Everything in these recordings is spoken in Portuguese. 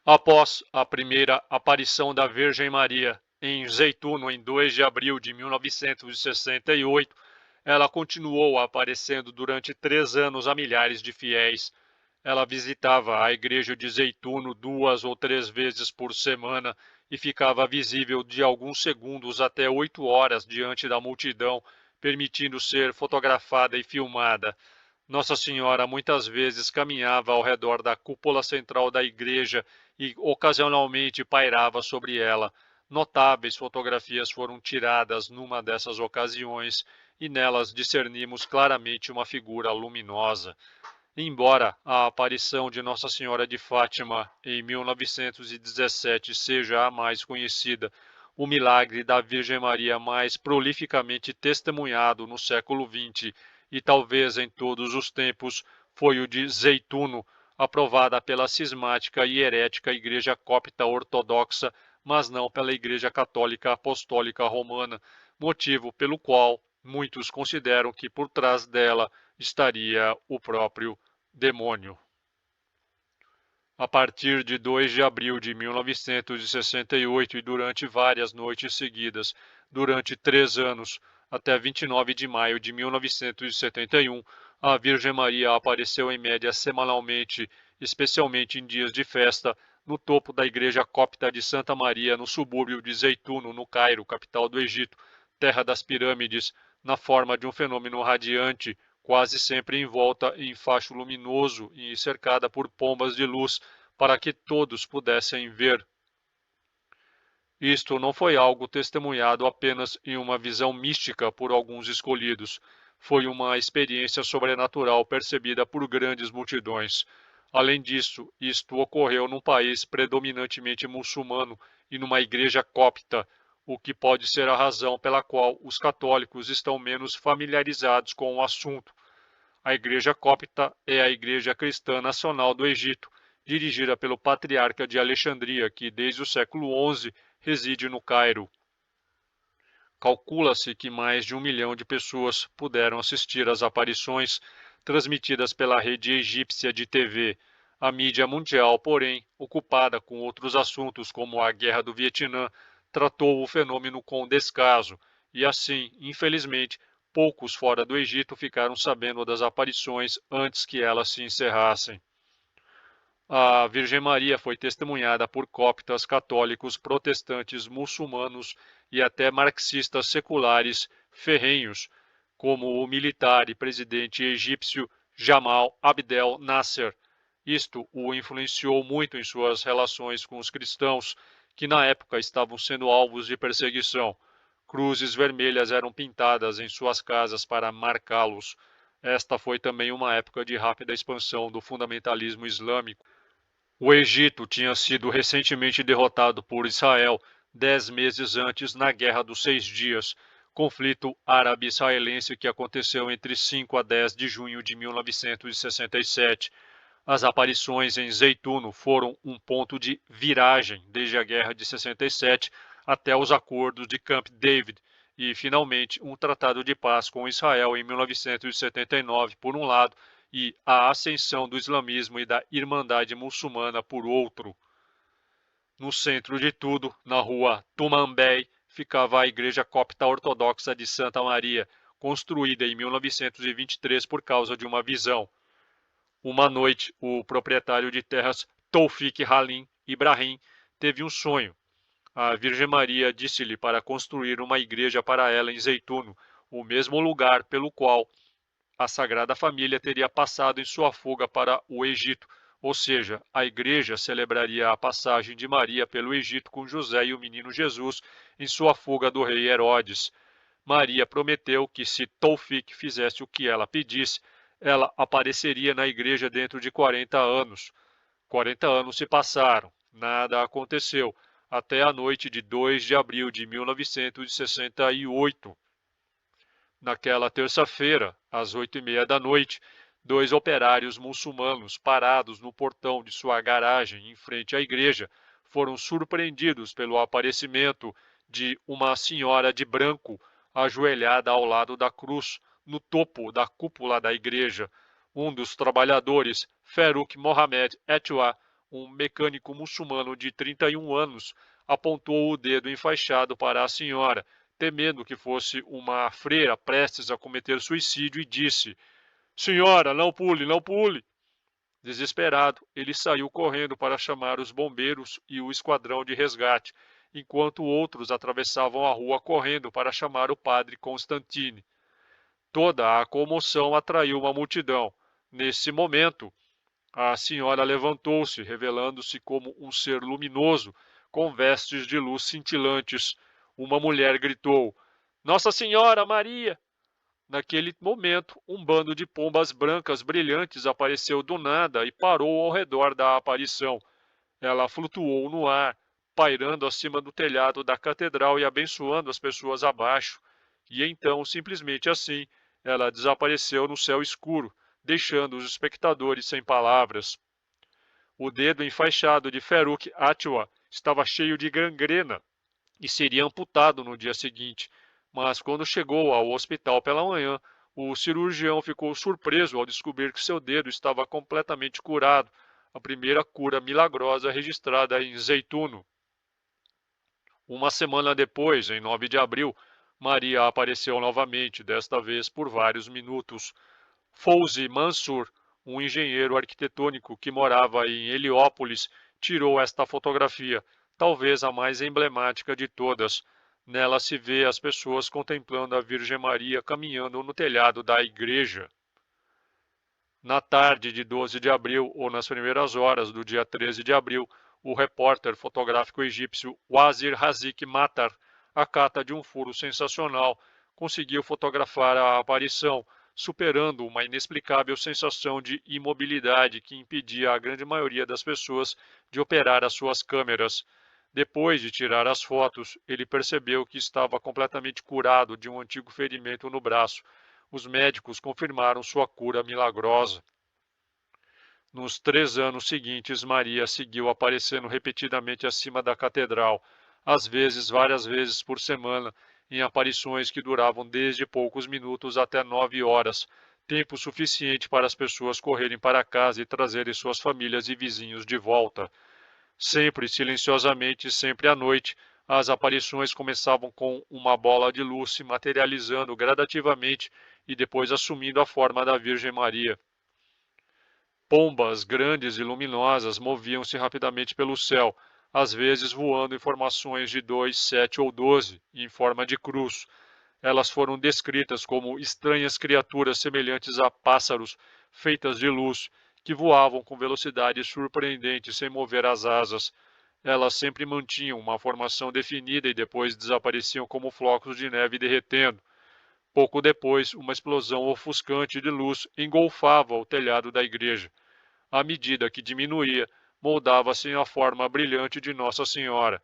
Após a primeira aparição da Virgem Maria em Zeituno em 2 de abril de 1968, ela continuou aparecendo durante 3 anos a milhares de fiéis. Ela visitava a igreja de Zeituno 2 ou 3 vezes por semana e ficava visível de alguns segundos até 8 horas diante da multidão, permitindo ser fotografada e filmada. Nossa Senhora muitas vezes caminhava ao redor da cúpula central da igreja e ocasionalmente pairava sobre ela. Notáveis fotografias foram tiradas numa dessas ocasiões e nelas discernimos claramente uma figura luminosa. Embora a aparição de Nossa Senhora de Fátima em 1917 seja a mais conhecida, o milagre da Virgem Maria mais prolificamente testemunhado no século XX e talvez em todos os tempos foi o de Zeituno, aprovada pela cismática e herética Igreja Copta Ortodoxa, mas não pela Igreja Católica Apostólica Romana, motivo pelo qual muitos consideram que por trás dela estaria o próprio demônio. A partir de 2 de abril de 1968 e durante várias noites seguidas, durante 3 anos, até 29 de maio de 1971, a Virgem Maria apareceu em média semanalmente, especialmente em dias de festa, no topo da igreja cópita de Santa Maria, no subúrbio de Zeituno, no Cairo, capital do Egito, terra das pirâmides, na forma de um fenômeno radiante, quase sempre envolta em facho luminoso e cercada por pombas de luz, para que todos pudessem ver. Isto não foi algo testemunhado apenas em uma visão mística por alguns escolhidos. Foi uma experiência sobrenatural percebida por grandes multidões. Além disso, isto ocorreu num país predominantemente muçulmano e numa igreja cópita, o que pode ser a razão pela qual os católicos estão menos familiarizados com o assunto. A Igreja Cópita é a Igreja Cristã Nacional do Egito, dirigida pelo Patriarca de Alexandria, que desde o século XI reside no Cairo. Calcula-se que mais de 1 milhão de pessoas puderam assistir às aparições transmitidas pela rede egípcia de TV. A mídia mundial, porém, ocupada com outros assuntos como a Guerra do Vietnã, tratou o fenômeno com descaso e assim, infelizmente, poucos fora do Egito ficaram sabendo das aparições antes que elas se encerrassem. A Virgem Maria foi testemunhada por coptas, católicos, protestantes, muçulmanos e até marxistas seculares ferrenhos, como o militar e presidente egípcio Jamal Abdel Nasser. Isto o influenciou muito em suas relações com os cristãos, que na época estavam sendo alvos de perseguição. Cruzes vermelhas eram pintadas em suas casas para marcá-los. Esta foi também uma época de rápida expansão do fundamentalismo islâmico. O Egito tinha sido recentemente derrotado por Israel 10 meses antes na Guerra dos 6 Dias, conflito árabe-israelense que aconteceu entre 5 a 10 de junho de 1967. As aparições em Zeituno foram um ponto de viragem desde a Guerra de 67 até os acordos de Camp David e, finalmente, um tratado de paz com Israel em 1979, por um lado, e a ascensão do islamismo e da Irmandade Muçulmana por outro. No centro de tudo, na rua Tumanbay, ficava a Igreja Copta Ortodoxa de Santa Maria, construída em 1923 por causa de uma visão. Uma noite, o proprietário de terras Toufik Halim Ibrahim teve um sonho. A Virgem Maria disse-lhe para construir uma igreja para ela em Zeituno, o mesmo lugar pelo qual a Sagrada Família teria passado em sua fuga para o Egito, ou seja, a igreja celebraria a passagem de Maria pelo Egito com José e o menino Jesus em sua fuga do rei Herodes. Maria prometeu que se Toufik fizesse o que ela pedisse, ela apareceria na igreja dentro de 40 anos. 40 anos se passaram, nada aconteceu, até a noite de 2 de abril de 1968. Naquela terça-feira, às 8h30 da noite, 2 operários muçulmanos parados no portão de sua garagem em frente à igreja foram surpreendidos pelo aparecimento de uma senhora de branco ajoelhada ao lado da cruz, no topo da cúpula da igreja. Um dos trabalhadores, Farouk Mohamed Etwa, um mecânico muçulmano de 31 anos, apontou o dedo enfaixado para a senhora, temendo que fosse uma freira prestes a cometer suicídio, e disse: Senhora, não pule, não pule! Desesperado, ele saiu correndo para chamar os bombeiros e o esquadrão de resgate, enquanto outros atravessavam a rua correndo para chamar o padre Constantine. Toda a comoção atraiu uma multidão. Nesse momento, a senhora levantou-se, revelando-se como um ser luminoso, com vestes de luz cintilantes. Uma mulher gritou: Nossa Senhora Maria! Naquele momento, um bando de pombas brancas brilhantes apareceu do nada e parou ao redor da aparição. Ela flutuou no ar, pairando acima do telhado da catedral e abençoando as pessoas abaixo. E então, simplesmente assim, ela desapareceu no céu escuro, deixando os espectadores sem palavras. O dedo enfaixado de Ferruch Atwa estava cheio de gangrena e seria amputado no dia seguinte, mas quando chegou ao hospital pela manhã, o cirurgião ficou surpreso ao descobrir que seu dedo estava completamente curado, a primeira cura milagrosa registrada em Zeituno. Uma semana depois, em 9 de abril, Maria apareceu novamente, desta vez por vários minutos. Fouzi Mansur, um engenheiro arquitetônico que morava em Heliópolis, tirou esta fotografia, talvez a mais emblemática de todas. Nela se vê as pessoas contemplando a Virgem Maria caminhando no telhado da igreja. Na tarde de 12 de abril ou nas primeiras horas do dia 13 de abril, o repórter fotográfico egípcio Wazir Hazik Matar, à cata de um furo sensacional, conseguiu fotografar a aparição, superando uma inexplicável sensação de imobilidade que impedia a grande maioria das pessoas de operar as suas câmeras. Depois de tirar as fotos, ele percebeu que estava completamente curado de um antigo ferimento no braço. Os médicos confirmaram sua cura milagrosa. Nos 3 anos seguintes, Maria seguiu aparecendo repetidamente acima da catedral, às vezes várias vezes por semana, em aparições que duravam desde poucos minutos até 9 horas, tempo suficiente para as pessoas correrem para casa e trazerem suas famílias e vizinhos de volta. Sempre silenciosamente, sempre à noite, as aparições começavam com uma bola de luz se materializando gradativamente e depois assumindo a forma da Virgem Maria. Pombas grandes e luminosas moviam-se rapidamente pelo céu, às vezes voando em formações de 2, 7 ou 12, em forma de cruz. Elas foram descritas como estranhas criaturas semelhantes a pássaros feitas de luz, que voavam com velocidade surpreendente sem mover as asas. Elas sempre mantinham uma formação definida e depois desapareciam como flocos de neve derretendo. Pouco depois, uma explosão ofuscante de luz engolfava o telhado da igreja. À medida que diminuía, moldava-se a forma brilhante de Nossa Senhora.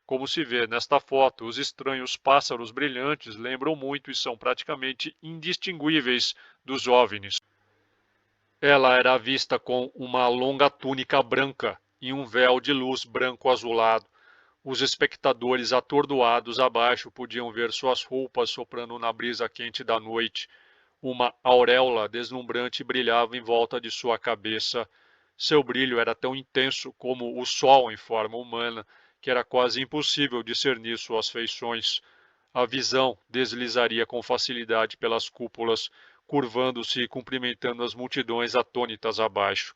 Como se vê nesta foto, os estranhos pássaros brilhantes lembram muito e são praticamente indistinguíveis dos OVNIs. Ela era vista com uma longa túnica branca e um véu de luz branco-azulado. Os espectadores atordoados abaixo podiam ver suas roupas soprando na brisa quente da noite. Uma auréola deslumbrante brilhava em volta de sua cabeça. Seu brilho era tão intenso como o sol em forma humana, que era quase impossível discernir suas feições. A visão deslizaria com facilidade pelas cúpulas, curvando-se e cumprimentando as multidões atônitas abaixo.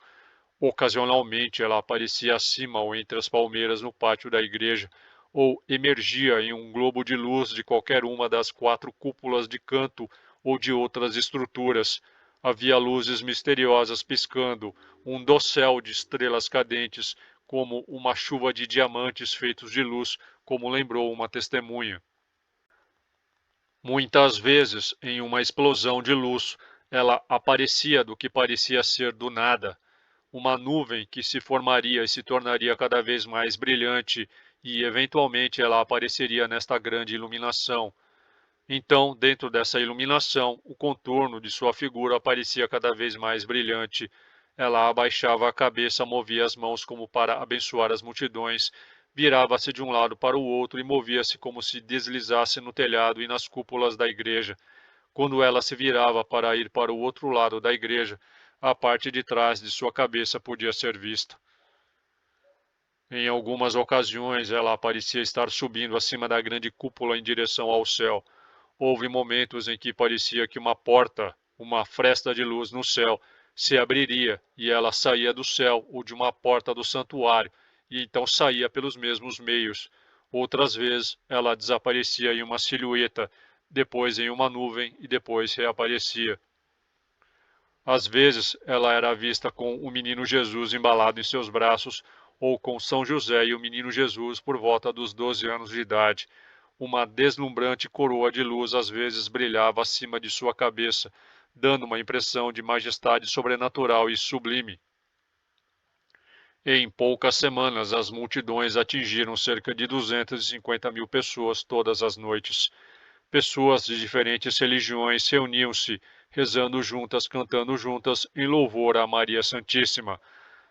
Ocasionalmente ela aparecia acima ou entre as palmeiras no pátio da igreja, ou emergia em um globo de luz de qualquer uma das 4 cúpulas de canto ou de outras estruturas. Havia luzes misteriosas piscando, um dossel de estrelas cadentes, como uma chuva de diamantes feitos de luz, como lembrou uma testemunha. Muitas vezes, em uma explosão de luz, ela aparecia do que parecia ser do nada, uma nuvem que se formaria e se tornaria cada vez mais brilhante, e eventualmente ela apareceria nesta grande iluminação. Então, dentro dessa iluminação, o contorno de sua figura aparecia cada vez mais brilhante. Ela abaixava a cabeça, movia as mãos como para abençoar as multidões, virava-se de um lado para o outro e movia-se como se deslizasse no telhado e nas cúpulas da igreja. Quando ela se virava para ir para o outro lado da igreja, a parte de trás de sua cabeça podia ser vista. Em algumas ocasiões, ela parecia estar subindo acima da grande cúpula em direção ao céu. Houve momentos em que parecia que uma porta, uma fresta de luz no céu, se abriria e ela saía do céu ou de uma porta do santuário, e então saía pelos mesmos meios. Outras vezes, ela desaparecia em uma silhueta, depois em uma nuvem e depois reaparecia. Às vezes, ela era vista com o menino Jesus embalado em seus braços, ou com São José e o menino Jesus por volta dos 12 anos de idade. Uma deslumbrante coroa de luz às vezes brilhava acima de sua cabeça, dando uma impressão de majestade sobrenatural e sublime. Em poucas semanas, as multidões atingiram cerca de 250 mil pessoas todas as noites. Pessoas de diferentes religiões reuniam-se, rezando juntas, cantando juntas, em louvor a Maria Santíssima.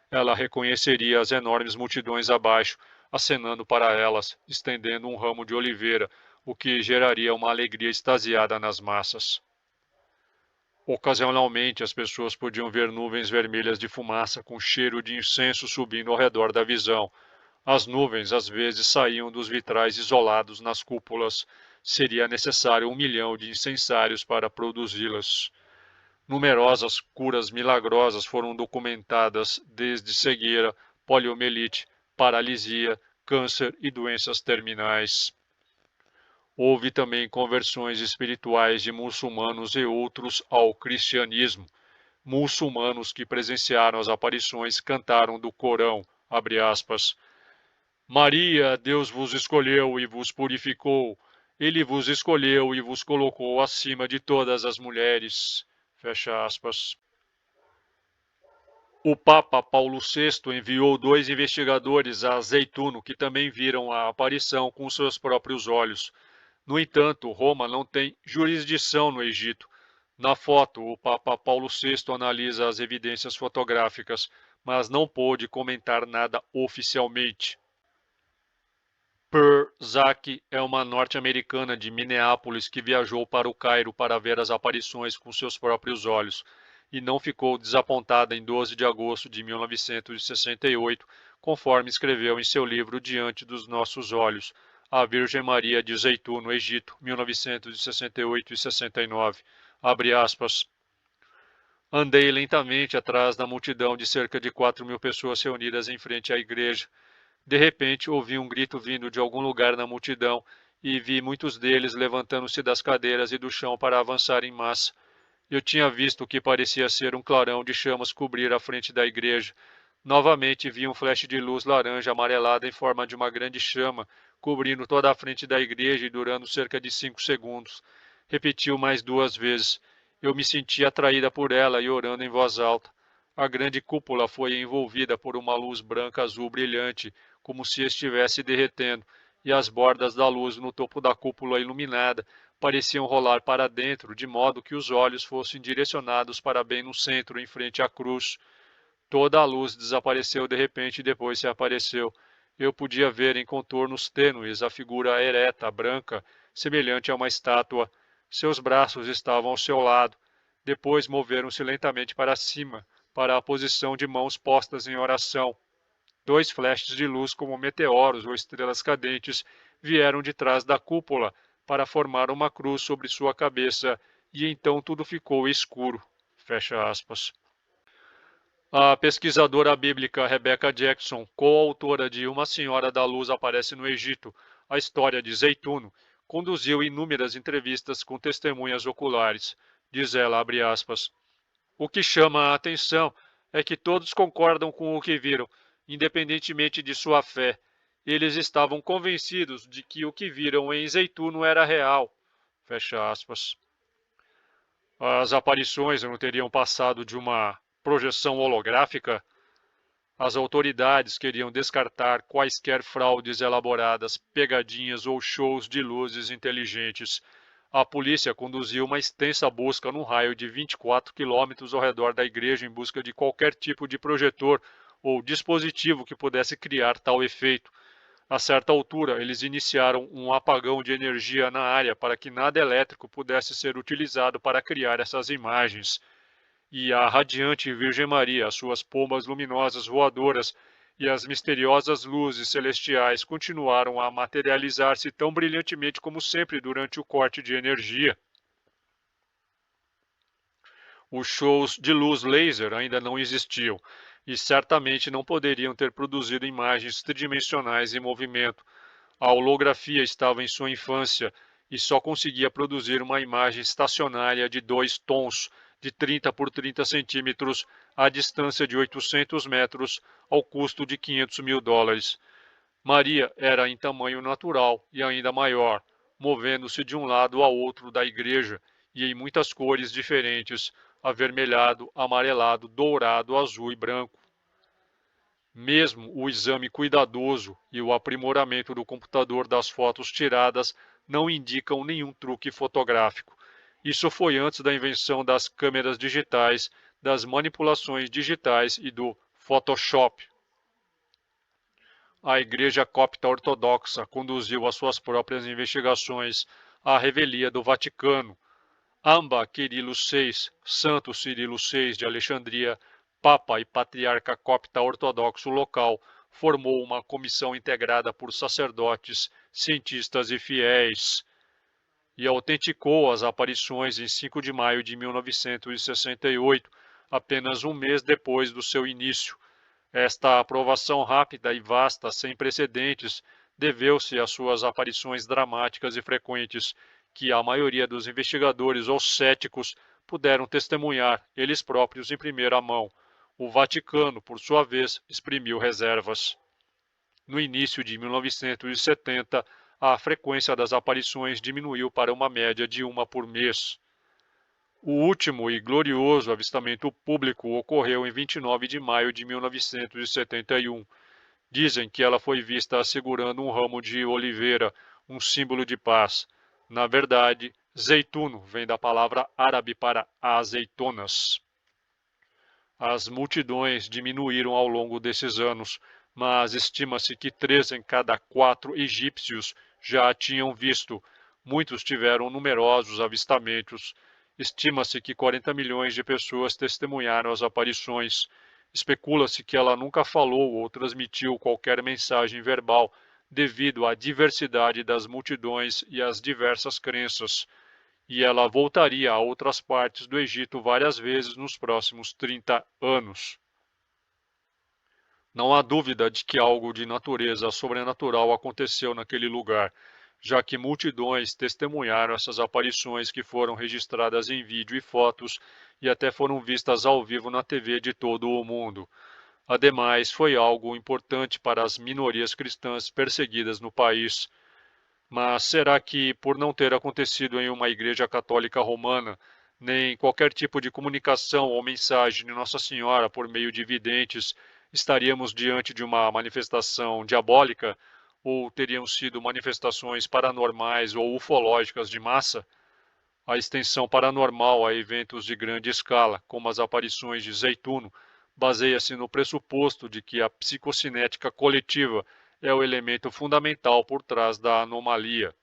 Ela reconheceria as enormes multidões abaixo, acenando para elas, estendendo um ramo de oliveira, o que geraria uma alegria extasiada nas massas. Ocasionalmente, as pessoas podiam ver nuvens vermelhas de fumaça com cheiro de incenso subindo ao redor da visão. As nuvens às vezes saíam dos vitrais isolados nas cúpulas. Seria necessário 1 milhão de incensários para produzi-las. Numerosas curas milagrosas foram documentadas, desde cegueira, poliomielite, paralisia, câncer e doenças terminais. Houve também conversões espirituais de muçulmanos e outros ao cristianismo. Muçulmanos que presenciaram as aparições cantaram do Corão, abre aspas, Maria, Deus vos escolheu e vos purificou. Ele vos escolheu e vos colocou acima de todas as mulheres. Fecha aspas. O Papa Paulo VI enviou 2 investigadores a Zeituno que também viram a aparição com seus próprios olhos. No entanto, Roma não tem jurisdição no Egito. Na foto, o Papa Paulo VI analisa as evidências fotográficas, mas não pôde comentar nada oficialmente. Pearl Zak é uma norte-americana de Minneapolis que viajou para o Cairo para ver as aparições com seus próprios olhos e não ficou desapontada em 12 de agosto de 1968, conforme escreveu em seu livro Diante dos Nossos Olhos, A Virgem Maria de Zeitu, no Egito, 1968 e 69. Abre aspas. Andei lentamente atrás da multidão de cerca de 4.000 pessoas reunidas em frente à igreja. De repente, ouvi um grito vindo de algum lugar na multidão e vi muitos deles levantando-se das cadeiras e do chão para avançar em massa. Eu tinha visto o que parecia ser um clarão de chamas cobrir a frente da igreja. Novamente vi um flash de luz laranja amarelada em forma de uma grande chama, cobrindo toda a frente da igreja e durando cerca de 5 segundos. Repetiu mais 2 vezes. Eu me senti atraída por ela e orando em voz alta. A grande cúpula foi envolvida por uma luz branca azul brilhante, como se estivesse derretendo, e as bordas da luz no topo da cúpula iluminada pareciam rolar para dentro, de modo que os olhos fossem direcionados para bem no centro, em frente à cruz. Toda a luz desapareceu de repente e depois se apareceu. Eu podia ver em contornos tênues a figura ereta, branca, semelhante a uma estátua. Seus braços estavam ao seu lado. Depois moveram-se lentamente para cima, para a posição de mãos postas em oração. 2 flashes de luz como meteoros ou estrelas cadentes vieram de trás da cúpula para formar uma cruz sobre sua cabeça, e então tudo ficou escuro. Fecha aspas. A pesquisadora bíblica Rebecca Jackson, coautora de Uma Senhora da Luz Aparece no Egito, a história de Zeituno, conduziu inúmeras entrevistas com testemunhas oculares. Diz ela, abre aspas, o que chama a atenção é que todos concordam com o que viram, independentemente de sua fé. Eles estavam convencidos de que o que viram em Zeituno era real. Fecha aspas. As aparições não teriam passado de uma projeção holográfica? As autoridades queriam descartar quaisquer fraudes elaboradas, pegadinhas ou shows de luzes inteligentes. A polícia conduziu uma extensa busca num raio de 24 quilômetros ao redor da igreja em busca de qualquer tipo de projetor ou dispositivo que pudesse criar tal efeito. A certa altura, eles iniciaram um apagão de energia na área para que nada elétrico pudesse ser utilizado para criar essas imagens. E a radiante Virgem Maria, as suas pombas luminosas voadoras, e as misteriosas luzes celestiais continuaram a materializar-se tão brilhantemente como sempre durante o corte de energia. Os shows de luz laser ainda não existiam e certamente não poderiam ter produzido imagens tridimensionais em movimento. A holografia estava em sua infância e só conseguia produzir uma imagem estacionária de 2 tons, de 30 por 30 centímetros, à distância de 800 metros, ao custo de US$ 500.000. Maria era em tamanho natural e ainda maior, movendo-se de um lado ao outro da igreja e em muitas cores diferentes, avermelhado, amarelado, dourado, azul e branco. Mesmo o exame cuidadoso e o aprimoramento do computador das fotos tiradas não indicam nenhum truque fotográfico. Isso foi antes da invenção das câmeras digitais, das manipulações digitais e do Photoshop. A Igreja Copta Ortodoxa conduziu as suas próprias investigações à revelia do Vaticano. Amba Quirilo VI, Santo Cirilo VI de Alexandria, Papa e Patriarca Copta Ortodoxo local, formou uma comissão integrada por sacerdotes, cientistas e fiéis, e autenticou as aparições em 5 de maio de 1968, apenas um mês depois do seu início. Esta aprovação rápida e vasta, sem precedentes, deveu-se às suas aparições dramáticas e frequentes, que a maioria dos investigadores ou céticos puderam testemunhar, eles próprios em primeira mão. O Vaticano, por sua vez, exprimiu reservas. No início de 1970, a frequência das aparições diminuiu para uma média de uma por mês. O último e glorioso avistamento público ocorreu em 29 de maio de 1971. Dizem que ela foi vista segurando um ramo de oliveira, um símbolo de paz. Na verdade, zeituno vem da palavra árabe para azeitonas. As multidões diminuíram ao longo desses anos, mas estima-se que 3 em cada 4 egípcios já a tinham visto. Muitos tiveram numerosos avistamentos. Estima-se que 40 milhões de pessoas testemunharam as aparições. Especula-se que ela nunca falou ou transmitiu qualquer mensagem verbal, devido à diversidade das multidões e às diversas crenças, e ela voltaria a outras partes do Egito várias vezes nos próximos 30 anos. Não há dúvida de que algo de natureza sobrenatural aconteceu naquele lugar, já que multidões testemunharam essas aparições que foram registradas em vídeo e fotos e até foram vistas ao vivo na TV de todo o mundo. Ademais, foi algo importante para as minorias cristãs perseguidas no país. Mas será que, por não ter acontecido em uma igreja católica romana, nem qualquer tipo de comunicação ou mensagem de Nossa Senhora por meio de videntes, estaríamos diante de uma manifestação diabólica? Ou teriam sido manifestações paranormais ou ufológicas de massa? A extensão paranormal a eventos de grande escala, como as aparições de Zeituno, baseia-se no pressuposto de que a psicocinética coletiva é o elemento fundamental por trás da anomalia.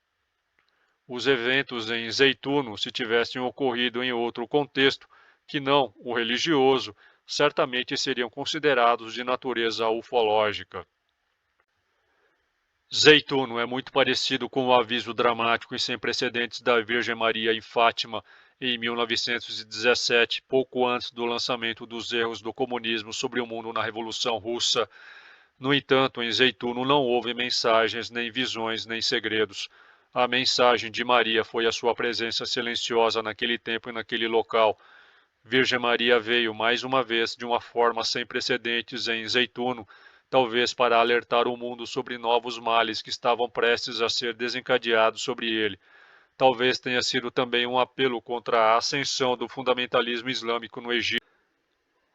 Os eventos em Zeituno, se tivessem ocorrido em outro contexto, que não o religioso, certamente seriam considerados de natureza ufológica. Zeituno é muito parecido com o aviso dramático e sem precedentes da Virgem Maria em Fátima em 1917, pouco antes do lançamento dos erros do comunismo sobre o mundo na Revolução Russa. No entanto, em Zeituno não houve mensagens, nem visões, nem segredos. A mensagem de Maria foi a sua presença silenciosa naquele tempo e naquele local. Virgem Maria veio mais uma vez de uma forma sem precedentes em Zeituno, talvez para alertar o mundo sobre novos males que estavam prestes a ser desencadeados sobre ele. Talvez tenha sido também um apelo contra a ascensão do fundamentalismo islâmico no Egito.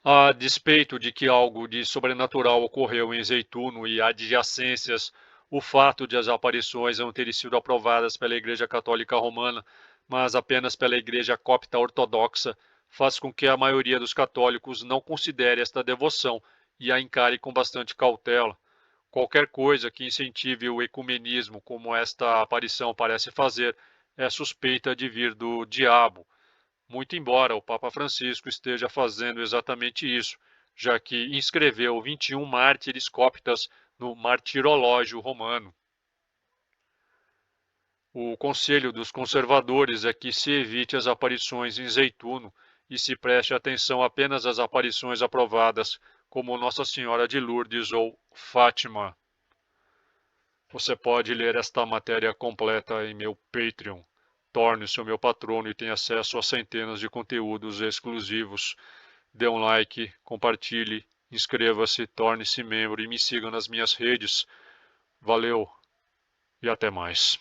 A despeito de que algo de sobrenatural ocorreu em Zeituno e adjacências, o fato de as aparições não terem sido aprovadas pela Igreja Católica Romana, mas apenas pela Igreja Copta Ortodoxa, faz com que a maioria dos católicos não considere esta devoção e a encare com bastante cautela. Qualquer coisa que incentive o ecumenismo, como esta aparição parece fazer, é suspeita de vir do diabo. Muito embora o Papa Francisco esteja fazendo exatamente isso, já que inscreveu 21 mártires coptas no Martirológio Romano. O conselho dos conservadores é que se evite as aparições em Zeituno e se preste atenção apenas às aparições aprovadas, como Nossa Senhora de Lourdes ou Fátima. Você pode ler esta matéria completa em meu Patreon. Torne-se o meu patrono e tenha acesso a centenas de conteúdos exclusivos. Dê um like, compartilhe, inscreva-se, torne-se membro e me siga nas minhas redes. Valeu e até mais.